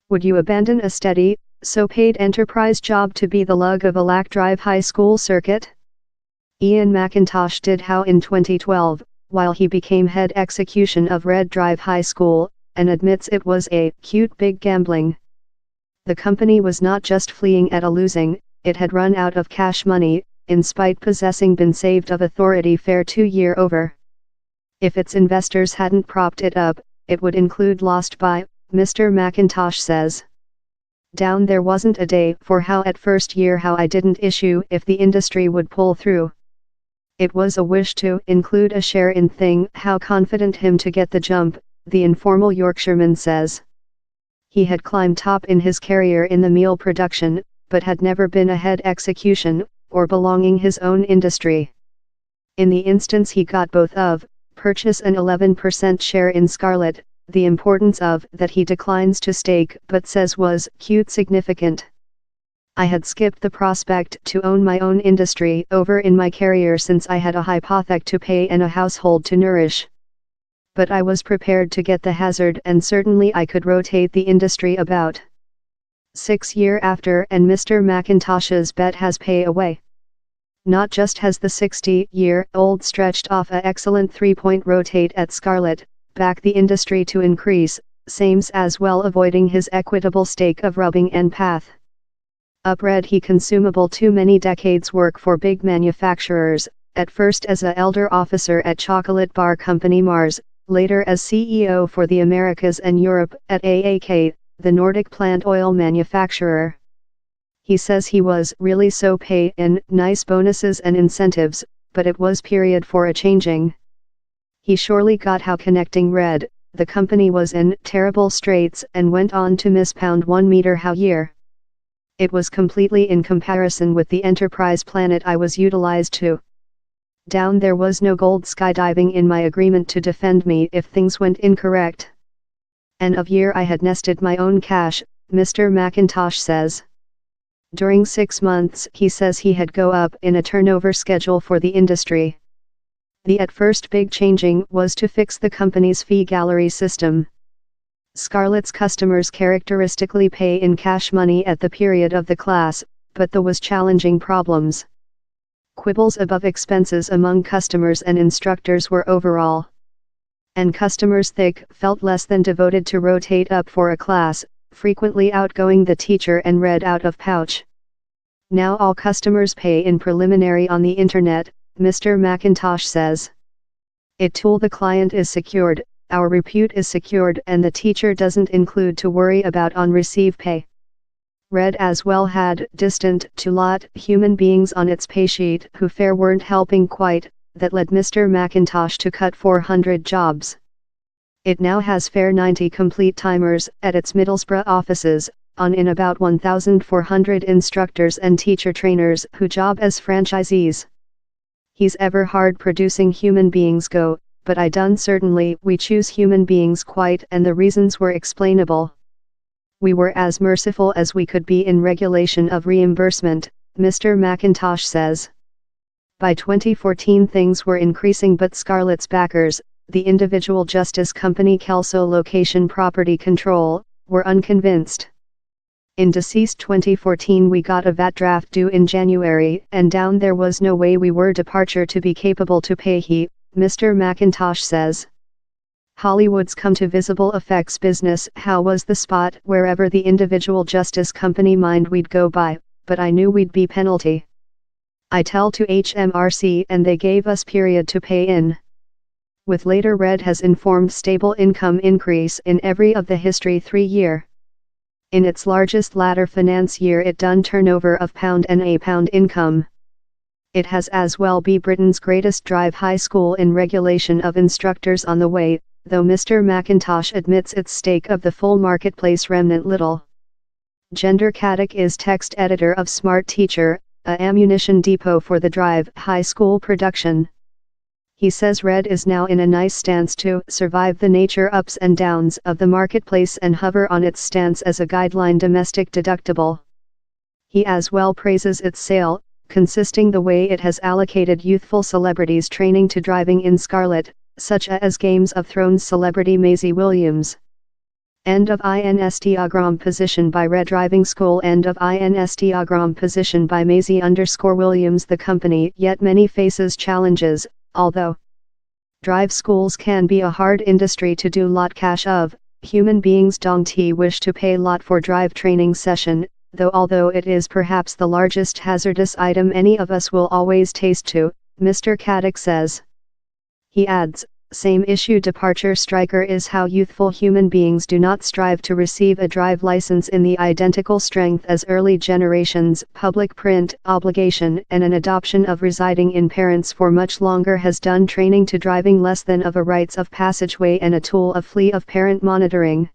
Would you abandon a steady, so-paid enterprise job to be the lug of a Lac Drive High School circuit? Ian McIntosh did how in 2012, while he became head execution of Red Drive High School, and admits it was a cute big gambling. The company was not just fleeing at a losing, it had run out of cash money, in spite possessing been saved of authority fair 2 year over. If its investors hadn't propped it up, it would include lost by, Mr. McIntosh says. Down there wasn't a day for how at first year how I didn't issue if the industry would pull through. It was a wish to include a share in thing how confident him to get the jump, the informal Yorkshireman says. He had climbed top in his career in the meal production, but had never been a head execution, or belonging his own industry. In the instance he got both of, purchase an 11% share in Scarlett, the importance of that he declines to stake but says was cute significant. I had skipped the prospect to own my own industry over in my career since I had a hypothec to pay and a household to nourish. But I was prepared to get the hazard and certainly I could rotate the industry about 6 years after and Mr. McIntosh's bet has pay away. Not just has the 60-year-old stretched off a excellent 3-point rotate at Scarlett, back the industry to increase, sames as well avoiding his equitable stake of rubbing and path. Upred he consumable too many decades work for big manufacturers, at first as a elder officer at chocolate bar company Mars, later as CEO for the Americas and Europe at AAK, the Nordic plant oil manufacturer. He says he was really so pay in nice bonuses and incentives, but it was period for a changing. He surely got how connecting Red, the company was in terrible straits and went on to miss £1 meter how year. It was completely in comparison with the enterprise planet I was utilized to. Down there was no gold skydiving in my agreement to defend me if things went incorrect. And of year I had nested my own cash, Mr. McIntosh says. During 6 months he says he had go up in a turnover schedule for the industry. The at first big changing was to fix the company's fee gallery system. Scarlett's customers characteristically pay in cash money at the period of the class, but there was challenging problems. Quibbles above expenses among customers and instructors were overall. And customers felt less than devoted to rotate up for a class, frequently outgoing the teacher and read out of pouch. Now all customers pay in preliminary on the internet, Mr. McIntosh says. It tool the client is secured, our repute is secured and the teacher doesn't include to worry about on receive pay. Red as well had distant to lot human beings on its pay sheet who fair weren't helping quite, that led Mr. McIntosh to cut 400 jobs. It now has fair 90 complete timers at its Middlesbrough offices, on in about 1,400 instructors and teacher trainers who job as franchisees. He's ever hard producing human beings go, but I done certainly we choose human beings quite and the reasons were explainable. We were as merciful as we could be in regulation of reimbursement, Mr. McIntosh says. By 2014 things were increasing but Scarlett's backers, the individual justice company Kelso Location Property Control, were unconvinced. In deceased 2014 we got a VAT draft due in January and down there was no way we were departure to be capable to pay he, Mr. McIntosh says. Hollywood's come to visible effects business how was the spot wherever the individual justice company mind we'd go by, but I knew we'd be penalty. I tell to HMRC and they gave us period to pay in. With later Red has informed stable income increase in every of the history 3 year. In its largest latter finance year it done turnover of £1 income. It has as well be Britain's greatest drive high school in regulation of instructors on the way, though Mr. McIntosh admits its stake of the full marketplace remnant little. Gender Caddick is text editor of Smart Teacher, a ammunition depot for the drive high school production. He says Red is now in a nice stance to survive the nature ups and downs of the marketplace and hover on its stance as a guideline domestic deductible. He as well praises its sale, consisting the way it has allocated youthful celebrities training to driving in Scarlett, such as Games of Thrones celebrity Maisie Williams. End of Instagram position by Red Driving School. End of Instagram position by Maisie_Williams. The company yet many faces challenges, although drive schools can be a hard industry to do lot cash of, human beings don't wish to pay lot for drive training session, although it is perhaps the largest hazardous item any of us will always taste to, Mr. Caddick says. He adds, same issue departure striker is how youthful human beings do not strive to receive a drive license in the identical strength as early generations. Public print obligation and an adoption of residing in parents for much longer has done training to driving less than of a rites of passageway and a tool of flea of parent monitoring.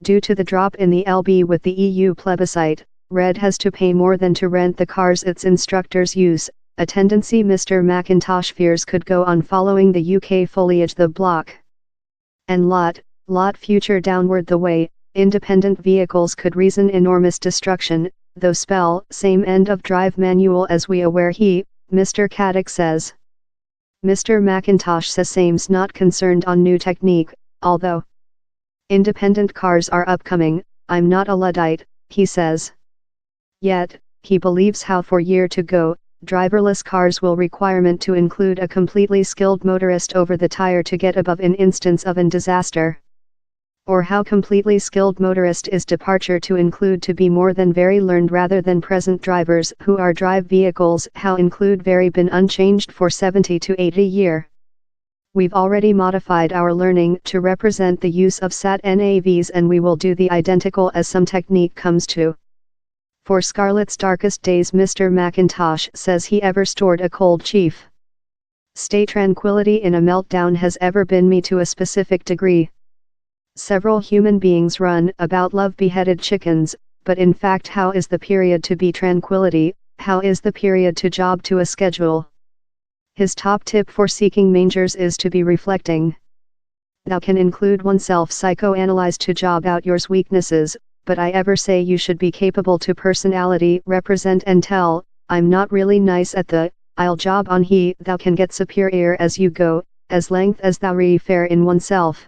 Due to the drop in the LB with the EU plebiscite, Red has to pay more than to rent the cars its instructors use, a tendency Mr. McIntosh fears could go on following the UK foliage the block and lot future downward the way, independent vehicles could reason enormous destruction, though spell same end of drive manual as we aware he, Mr. Caddick says. Mr. McIntosh says same's not concerned on new technique, although independent cars are upcoming, I'm not a Luddite, he says. Yet, he believes how for year to go, driverless cars will requirement to include a completely skilled motorist over the tire to get above in instance of an disaster. Or how completely skilled motorist is departure to include to be more than very learned rather than present drivers who are drive vehicles how include very been unchanged for 70 to 80 year. We've already modified our learning to represent the use of SAT NAVs and we will do the identical as some technique comes to. For Scarlett's darkest days Mr. McIntosh says he ever stored a cold chief. Stay tranquility in a meltdown has ever been me to a specific degree. Several human beings run about love beheaded chickens, but in fact how is the period to be tranquility, how is the period to job to a schedule? His top tip for seeking mangers is to be reflecting. Thou can include oneself psychoanalyze to job out yours weaknesses, but I ever say you should be capable to personality represent and tell, I'm not really nice at the, I'll job on he thou can get superior as you go, as length as thou refair in oneself.